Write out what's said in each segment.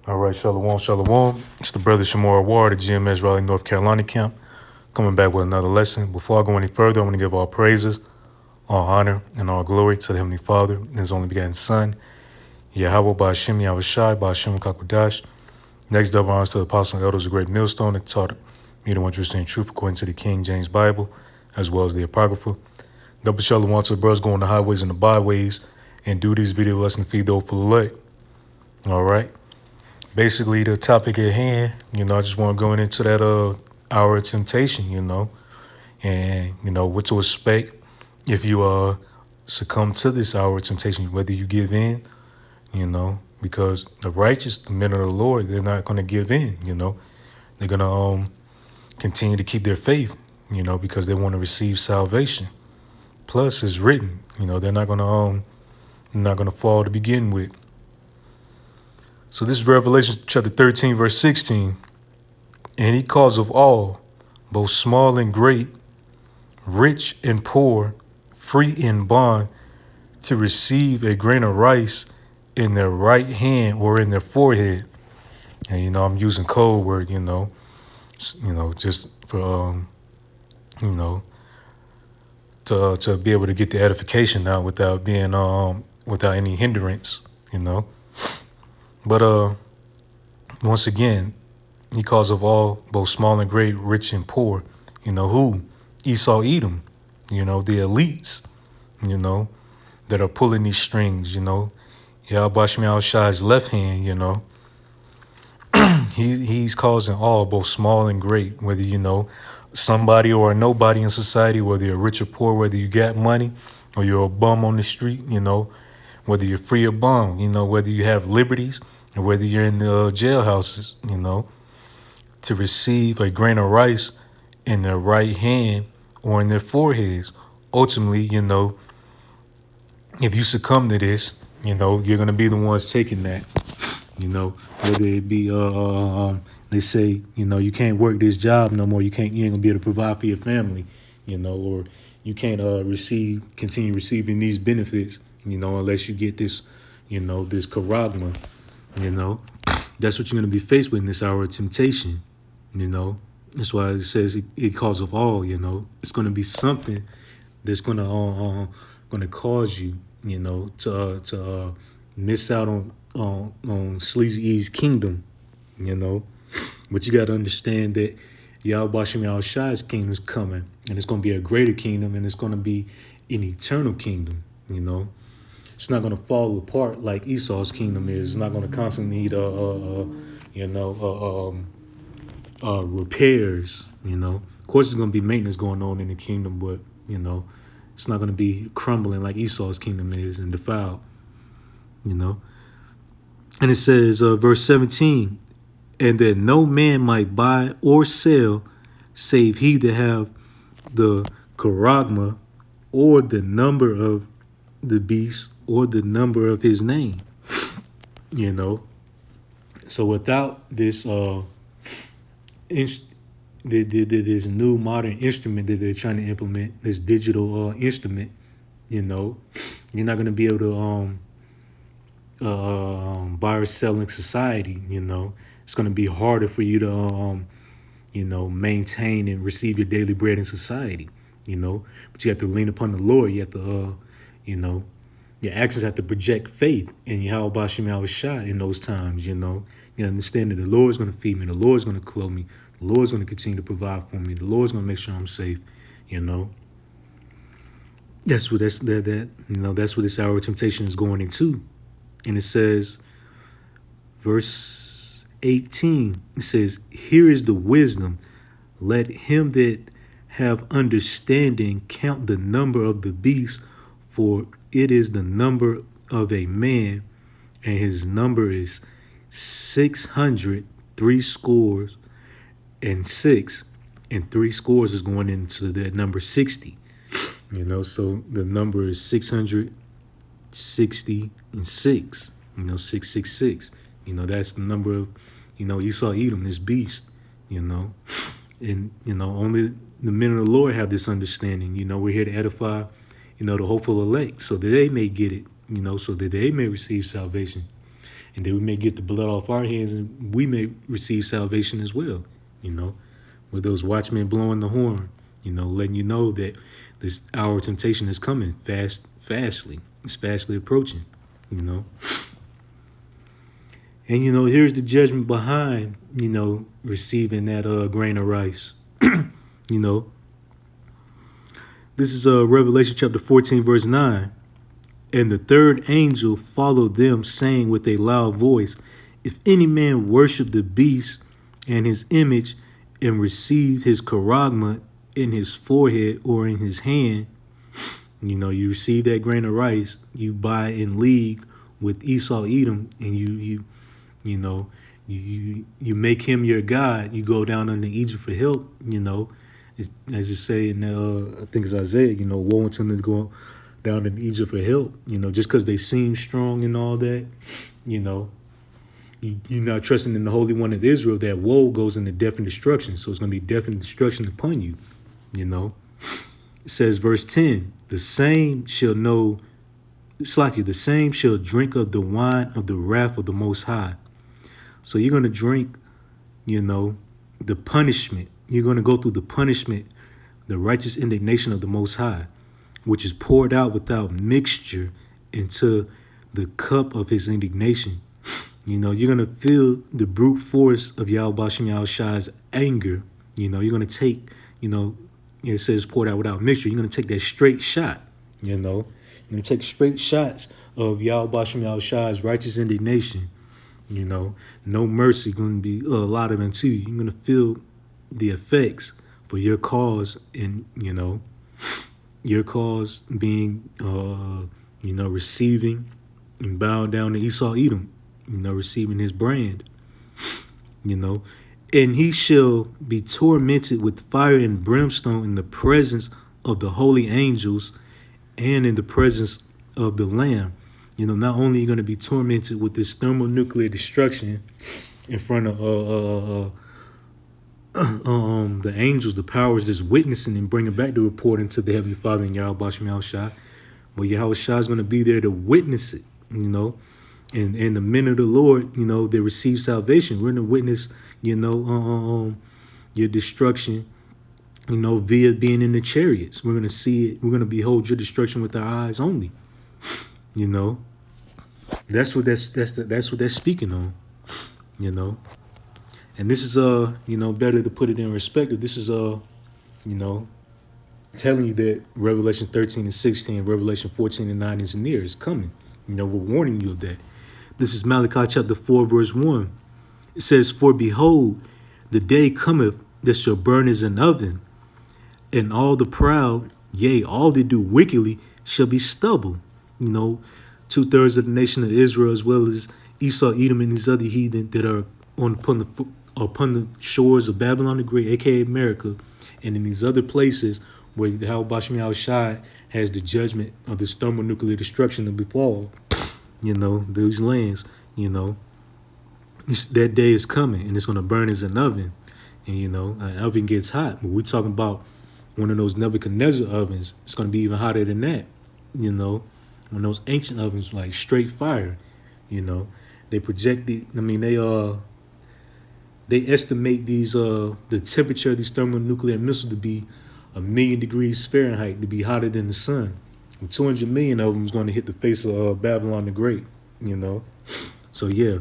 All right, Shalom, Shalom. It's the brother Shamora Ward at GMS Raleigh, North Carolina camp, coming back with another lesson. Before I go any further, I want to give all praises, all honor, and all glory to the Heavenly Father and His only begotten Son, Yahweh Ba'Shem Yahushai Ba'Shem Kakwadash. Next, double honors to the apostles and elders of Great Millstone that taught me the one true saying truth according to the King James Bible, as well as the Apocrypha. Double Shalom to the brothers going the highways and the byways and do these video lessons feed the hopeful elect. All right. Basically, the topic at hand, I just want to go into that hour of temptation, and what to expect if you succumb to this hour of temptation, whether you give in, because the righteous, the men of the Lord, they're not going to give in, they're going to continue to keep their faith, because they want to receive salvation. Plus, it's written, they're not going to fall to begin with. So this is Revelation chapter 13, verse 16. And he calls of all, both small and great, rich and poor, free and bond, to receive a grain of rice in their right hand or in their forehead. And, I'm using code word, just for, to be able to get the edification out without being, without any hindrance, But once again, he calls of all, both small and great, rich and poor. Who? Esau, Edom, the elites, that are pulling these strings, Yahweh Shai's left hand, he's causing all, both small and great, whether somebody or a nobody in society, whether you're rich or poor, whether you got money or you're a bum on the street, whether you're free or bond, whether you have liberties or whether you're in the jailhouses, to receive a grain of rice in their right hand or in their foreheads. Ultimately, if you succumb to this, you're going to be the ones taking that, whether it be, they say, you can't work this job no more. You ain't going to be able to provide for your family, or you can't continue receiving these benefits, unless you get this, this charagma, that's what you're going to be faced with in this hour of temptation, That's why it says it calls of all, it's going to be something that's going to cause you, to miss out on Sleazy E's kingdom, But you got to understand that Yahweh Shai's kingdom is coming, and it's going to be a greater kingdom, and it's going to be an eternal kingdom, It's not going to fall apart like Esau's kingdom is. It's not going to constantly need repairs. Of course, there's going to be maintenance going on in the kingdom, but it's not going to be crumbling like Esau's kingdom is and defiled. And it says, verse 17, and that no man might buy or sell, save he that have the charagma or the number of the beast or the number of his name, So without this this new modern instrument that they're trying to implement, this digital instrument, you're not going to be able to buy or sell in society. It's going to be harder for you to maintain and receive your daily bread in society. But you have to lean upon the Lord. You have to your actions have to project faith in Yahweh Shem Shai in those times. You understand that the Lord's going to feed me, the Lord's going to clothe me, the Lord's going to continue to provide for me, the Lord's going to make sure I'm safe. That's what that's what this hour of temptation is going into. And it says, verse 18, it says, here is the wisdom. Let him that have understanding count the number of the beast, for it is the number of a man, and his number is 600, threescore and 6, and threescore is going into that number 60. So the number is 660 and 6, 666. That's the number of, Esau Edom, this beast, and, only the men of the Lord have this understanding. We're here to edify, the hopeful elect, so that they may get it, so that they may receive salvation. And then we may get the blood off our hands and we may receive salvation as well, you know, with those watchmen blowing the horn, you know, letting you know that this hour of temptation is coming fastly. It's fastly approaching, you know. And, you know, here's the judgment behind, you know, receiving that grain of rice. You know, this is Revelation chapter 14, verse 9. And the third angel followed them, saying with a loud voice, if any man worship the beast and his image and receive his charagma in his forehead or in his hand, you know, you receive that grain of rice, you buy in league with Esau Edom, and you know, you make him your God. You go down under Egypt for help, you know, as you say in I think it's Isaiah, you know, woe unto them to go down in Egypt for help, you know, just because they seem strong and all that, you know, you're not trusting in the Holy One of Israel. That woe goes into death and destruction. So it's going to be death and destruction upon you, you know. It says, verse 10, the same shall know, the same shall drink of the wine of the wrath of the Most High. So you're going to drink, you know, the punishment. You're going to go through the punishment, the righteous indignation of the Most High, which is poured out without mixture into the cup of his indignation. You know, you're going to feel the brute force of Yahweh Shem Yahushai's anger. You know, you're going to take, you know, it says poured out without mixture. You're going to take that straight shot, you know. You're going to take straight shots of Yahweh Shem Yahushai's righteous indignation. You know, no mercy going to be allotted unto you. You're going to feel the effects for your cause, and, you know, your cause being, you know, receiving and bowing down to Esau Edom, you know, receiving his brand, you know. And he shall be tormented with fire and brimstone in the presence of the holy angels and in the presence of the Lamb. You know, not only are you going to be tormented with this thermonuclear destruction in front of the angels, the powers that's witnessing and bringing back the report into the Heavenly Father and Yahweh Shem Yahushai, but Yahweh Shai is going to be there to witness it, you know. And the men of the Lord, you know, they receive salvation. We're going to witness, you know, your destruction, you know, via being in the chariots. We're going to see it. We're going to behold your destruction with our eyes only. You know, that's what that's what they're speaking on. You know, and this is you know, better to put it in perspective. This is you know, telling you that Revelation 13 and 16, Revelation 14 and 9 is near, is coming. You know, we're warning you of that. This is Malachi chapter 4, verse 1. It says, for behold, the day cometh that shall burn as an oven, and all the proud, yea, all that do wickedly, shall be stubble. You know, 2/3 of the nation of Israel, as well as Esau, Edom, and these other heathen that are upon the shores of Babylon the Great, aka America, and in these other places where the Yahweh Shem Yahushai has the judgment of this thermonuclear destruction to befall, you know, those lands, you know, that day is coming, and it's going to burn as an oven. And, you know, an oven gets hot, but we're talking about one of those Nebuchadnezzar ovens. It's going to be even hotter than that, you know. One of those ancient ovens, like straight fire, you know. They project they estimate these the temperature of these thermonuclear missiles to be 1,000,000 degrees Fahrenheit, to be hotter than the sun. And 200 million of them is going to hit the face of Babylon the Great, you know. So yeah,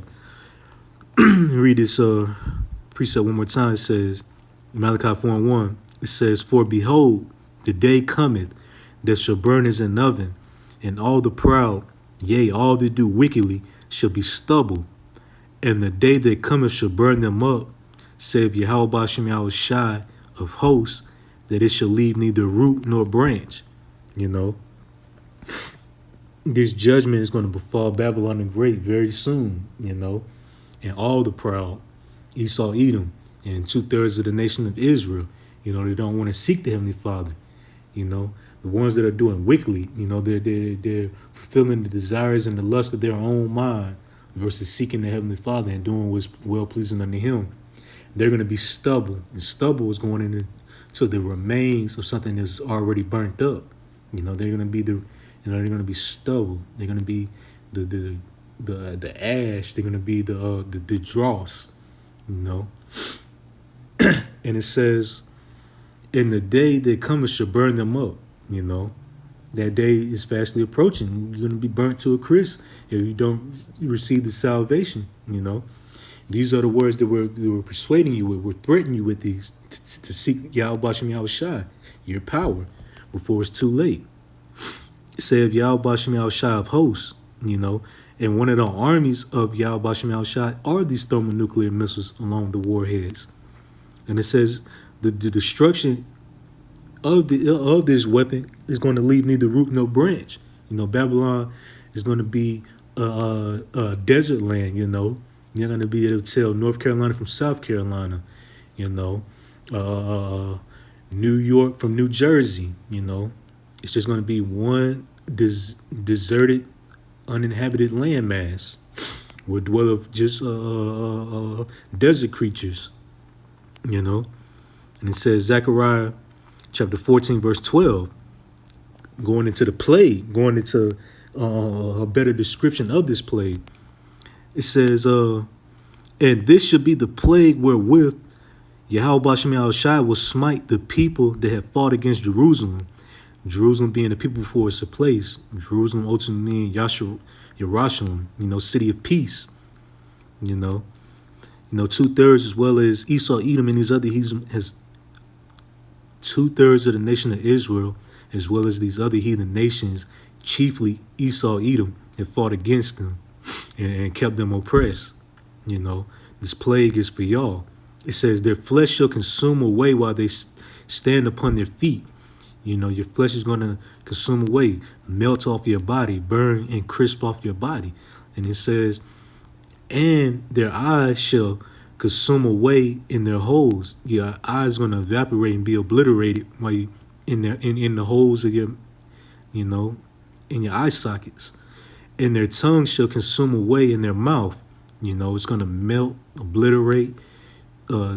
read this precept one more time. It says, Malachi 4:1. It says, for behold, the day cometh that shall burn as an oven, and all the proud, yea, all that do wickedly, shall be stubble. And the day that cometh shall burn them up, saith Yahweh Shem Yahushai of hosts, that it shall leave neither root nor branch. You know, this judgment is going to befall Babylon the Great very soon, you know, and all the proud, Esau, Edom, and 2/3 of the nation of Israel. You know, they don't want to seek the Heavenly Father. You know, the ones that are doing wickedly, you know, they're fulfilling the desires and the lust of their own mind versus seeking the Heavenly Father and doing what's well-pleasing unto Him. They're going to be stubble, and stubble is going into the remains of something that's already burnt up. You know, they're going to be they're going to be stubble. They're going to be the the ash. They're gonna be the dross, you know. And it says, "In the day that cometh shall burn them up." You know, that day is fastly approaching. You're gonna be burnt to a crisp if you don't receive the salvation. You know, these are the words that we're persuading you with. We're threatening you with these to seek Yahweh Bashem Yahushai, your power, before it's too late. Say of Yahweh Bashem Yahushai of hosts, you know, and one of the armies of Yahweh Bashem Yahushai are these thermonuclear missiles along the warheads. And it says the destruction of this weapon is going to leave neither root nor branch. You know, Babylon is going to be a desert land. You know, you're going to be able to tell North Carolina from South Carolina. You know, New York from New Jersey. You know, it's just going to be one deserted, uninhabited landmass where dwell just desert creatures. You know, and it says Zechariah chapter 14, verse 12, going into the plague, going into a better description of this plague. It says, and this should be the plague wherewith Yahweh Bashem Yahushai will smite the people that have fought against Jerusalem. Jerusalem being the people before it's a place. Jerusalem ultimately meaning Yerushalayim, you know, city of peace. You know, 2/3 as well as Esau, Edom, and these other heathen has 2/3 of the nation of Israel, as well as these other heathen nations, chiefly Esau, Edom, have fought against them and kept them oppressed. You know, this plague is for y'all. It says their flesh shall consume away while they stand upon their feet. You know, your flesh is going to consume away, melt off your body, burn and crisp off your body. And it says, and their eyes shall consume away in their holes. Your eyes going to evaporate and be obliterated while you in the holes of your, you know, in your eye sockets. And their tongue shall consume away in their mouth. You know, it's going to melt, obliterate,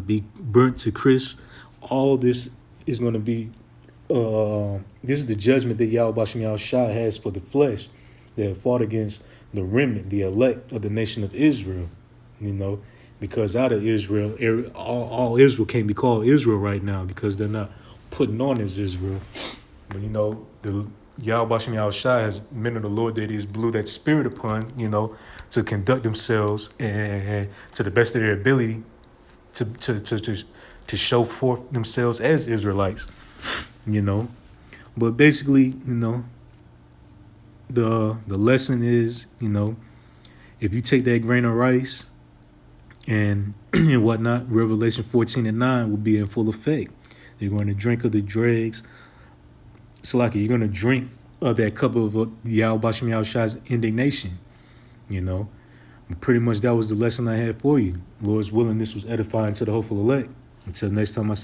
be burnt to crisp. All this is going to be, this is the judgment that Yahweh Bashem Yahushai has for the flesh that have fought against the remnant, the elect of the nation of Israel, you know, because out of Israel, all Israel can't be called Israel right now because they're not putting on as Israel. But, you know, the Yahweh Bashem Yahushai has men of the Lord that He's blew that spirit upon, you know, to conduct themselves and to the best of their ability to show forth themselves as Israelites, you know. But basically, you know, the lesson is, you know, if you take that grain of rice and whatnot, Revelation 14:9 will be in full effect. You're going to drink of the dregs. Salaki, you're going to drink of that cup of Yahweh Bashem Yahushai's indignation, you know. And pretty much that was the lesson I had for you. Lord's willing, this was edifying to the hopeful elect. Until next time I say